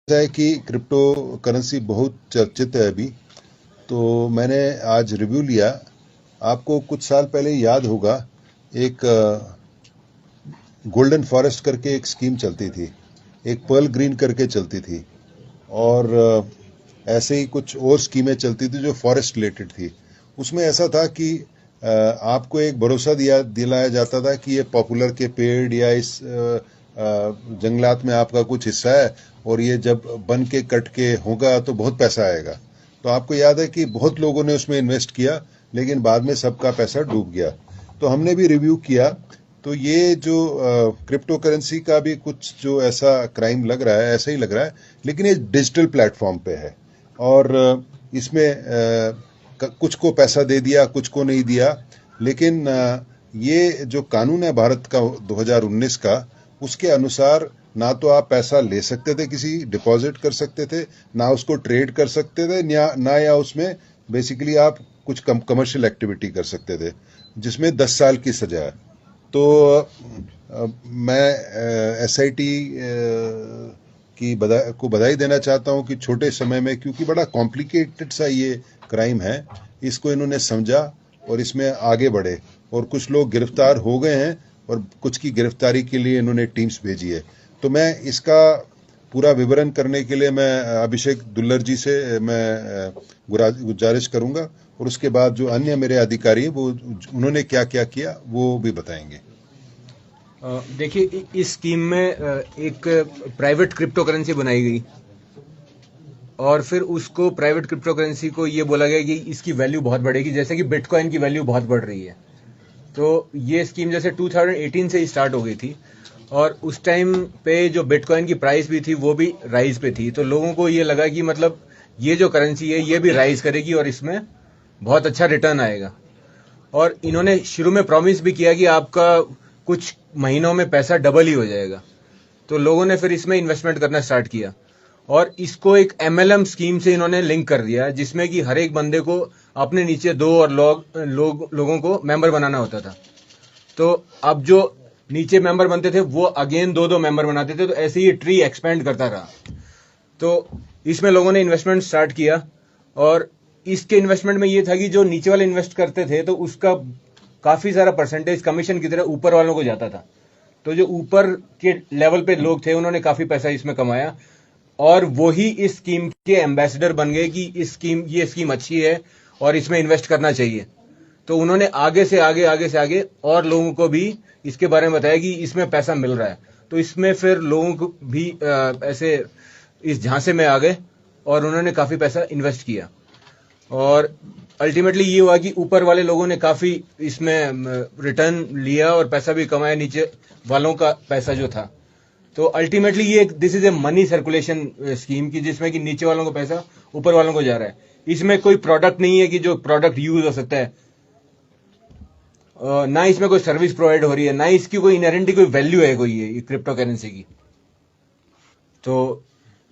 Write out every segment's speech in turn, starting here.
ऐसा है कि क्रिप्टो करेंसी बहुत चर्चित है अभी। तो मैंने आज रिव्यू लिया। आपको कुछ साल पहले याद होगा, एक गोल्डन फॉरेस्ट करके एक स्कीम चलती थी, एक पर्ल ग्रीन करके चलती थी, और ऐसे ही कुछ और स्कीमें चलती थी जो फॉरेस्ट रिलेटेड थी। उसमें ऐसा था कि आपको एक भरोसा दिलाया जाता था कि ये पॉपुलर के पेड़ या इस जंगलात में आपका कुछ हिस्सा है, और ये जब बन के कट के होगा तो बहुत पैसा आएगा। तो आपको याद है कि बहुत लोगों ने उसमें इन्वेस्ट किया, लेकिन बाद में सबका पैसा डूब गया। तो हमने भी रिव्यू किया। तो ये जो क्रिप्टो करेंसी का भी कुछ जो ऐसा क्राइम लग रहा है, ऐसा ही लग रहा है, लेकिन ये डिजिटल प्लेटफॉर्म पे है। और इसमें कुछ को पैसा दे दिया, कुछ को नहीं दिया। लेकिन ये जो कानून है भारत का 2019 का, उसके अनुसार ना तो आप पैसा ले सकते थे, किसी डिपॉजिट कर सकते थे, ना उसको ट्रेड कर सकते थे, या उसमें बेसिकली आप कुछ कमर्शियल एक्टिविटी कर सकते थे, जिसमें 10 साल की सजा है। तो मैं एसआईटी को बधाई देना चाहता हूं कि छोटे समय में, क्योंकि बड़ा कॉम्प्लिकेटेड सा ये क्राइम है, इसको इन्होंने समझा और इसमें आगे बढ़े। और कुछ लोग गिरफ्तार हो गए हैं, और कुछ की गिरफ्तारी के लिए इन्होंने टीम्स भेजी है। तो मैं इसका पूरा विवरण करने के लिए मैं अभिषेक दुल्लर जी से मैं गुजारिश करूंगा, और उसके बाद जो अन्य मेरे अधिकारी हैं वो उन्होंने क्या क्या किया वो भी बताएंगे। देखिए, इस स्कीम में एक प्राइवेट क्रिप्टो करेंसी बनाई गई, और फिर उसको प्राइवेट क्रिप्टो करेंसी को ये बोला गया कि इसकी वैल्यू बहुत बढ़ेगी, जैसे कि बिटकॉइन की वैल्यू बहुत बढ़ रही है। तो ये स्कीम जैसे 2018 से ही स्टार्ट हो गई थी, और उस टाइम पे जो बिटकॉइन की प्राइस भी थी वो भी राइज पे थी। तो लोगों को ये लगा कि मतलब ये जो करेंसी है ये भी राइज करेगी और इसमें बहुत अच्छा रिटर्न आएगा। और इन्होंने शुरू में प्रॉमिस भी किया कि आपका कुछ महीनों में पैसा डबल ही हो जाएगा। तो लोगों ने फिर इसमें इन्वेस्टमेंट करना स्टार्ट किया, और इसको एक एमएलएम स्कीम से इन्होंने लिंक कर दिया, जिसमें कि हर एक बंदे को अपने नीचे दो और लोगों को मेंबर बनाना होता था। तो अब जो नीचे मेंबर बनते थे वो अगेन दो दो मेंबर बनाते थे, तो ऐसे ही ट्री एक्सपेंड करता रहा। तो इसमें लोगों ने इन्वेस्टमेंट स्टार्ट किया, और इसके इन्वेस्टमेंट में ये था कि जो नीचे वाले इन्वेस्ट करते थे तो उसका काफी सारा परसेंटेज कमीशन की तरह ऊपर वालों को जाता था। तो जो ऊपर के लेवल पे लोग थे उन्होंने काफी पैसा इसमें कमाया, और वही इस स्कीम के एम्बेसडर बन गए कि ये स्कीम अच्छी है और इसमें इन्वेस्ट करना चाहिए। तो उन्होंने आगे से आगे और लोगों को भी इसके बारे में बताया कि इसमें पैसा मिल रहा है। तो इसमें फिर लोगों को भी ऐसे इस झांसे में आ गए, और उन्होंने काफी पैसा इन्वेस्ट किया, और अल्टीमेटली ये हुआ कि ऊपर वाले लोगों ने काफी इसमें रिटर्न लिया और पैसा भी कमाया, नीचे वालों का पैसा जो था। तो अल्टीमेटली ये this is a money circulation scheme की, जिसमें कि नीचे वालों को पैसा ऊपर वालों को जा रहा है। इसमें कोई प्रोडक्ट नहीं है कि जो प्रोडक्ट यूज हो सकता है, ना इसमें कोई सर्विस प्रोवाइड हो रही है, ना इसकी कोई इनहेरेंटली कोई वैल्यू है कोई ये क्रिप्टो करेंसी की। तो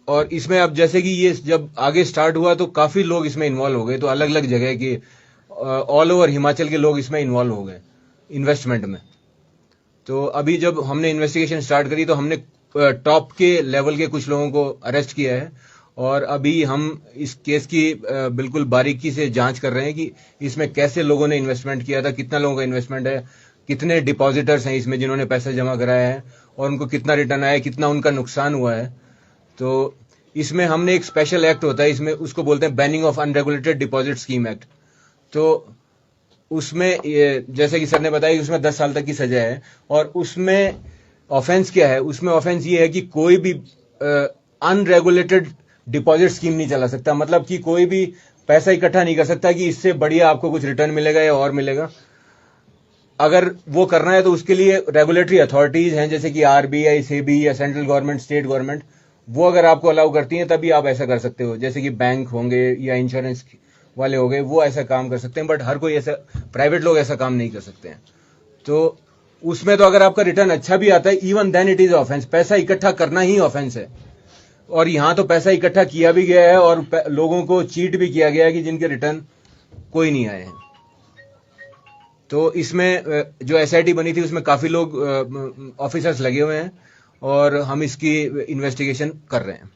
और इसमें अब जैसे कि ये जब आगे स्टार्ट हुआ तो काफी लोग इसमें इन्वॉल्व हो गए, तो अलग अलग जगह के ऑल ओवर हिमाचल के लोग इसमें इन्वॉल्व हो गए इन्वेस्टमेंट में। तो अभी जब हमने इन्वेस्टिगेशन स्टार्ट करी तो हमने टॉप के लेवल के कुछ लोगों को अरेस्ट किया है, और अभी हम इस केस की बिल्कुल बारीकी से जांच कर रहे हैं कि इसमें कैसे लोगों ने इन्वेस्टमेंट किया था, कितना लोगों का इन्वेस्टमेंट है, कितने डिपॉजिटर्स हैं इसमें जिन्होंने पैसा जमा कराया है, और उनको कितना रिटर्न आया, कितना उनका नुकसान हुआ है। तो इसमें हमने एक स्पेशल एक्ट होता है, इसमें उसको बोलते हैं banning of unregulated deposit scheme act. तो उसमें जैसे कि सर ने बताया कि उसमें 10 साल तक की सजा है, और उसमें ऑफेंस क्या है, उसमें ऑफेंस ये है कि कोई भी अनरेगुलेटेड डिपॉजिट स्कीम नहीं चला सकता। मतलब कि कोई भी पैसा इकट्ठा नहीं कर सकता कि इससे बढ़िया आपको कुछ रिटर्न मिलेगा या और मिलेगा। अगर वो करना है तो उसके लिए रेगुलेटरी अथॉरिटीज हैं, जैसे कि आरबीआई, सेबी या सेंट्रल गवर्नमेंट, स्टेट गवर्नमेंट, वो अगर आपको अलाउ करती हैं तभी आप ऐसा कर सकते हो। जैसे कि बैंक होंगे या इंश्योरेंस वाले हो गए, वो ऐसा काम कर सकते हैं, बट हर कोई ऐसा, प्राइवेट लोग ऐसा काम नहीं कर सकते हैं। तो उसमें तो अगर आपका रिटर्न अच्छा भी आता है, even then it is offence. पैसा इकट्ठा करना ही ऑफेंस है, और यहां तो पैसा इकट्ठा किया भी गया है और लोगों को चीट भी किया गया है कि जिनके रिटर्न कोई नहीं आए हैं। तो इसमें जो एसआईटी बनी थी उसमें काफी लोग ऑफिसर्स लगे हुए हैं, और हम इसकी इन्वेस्टिगेशन कर रहे हैं।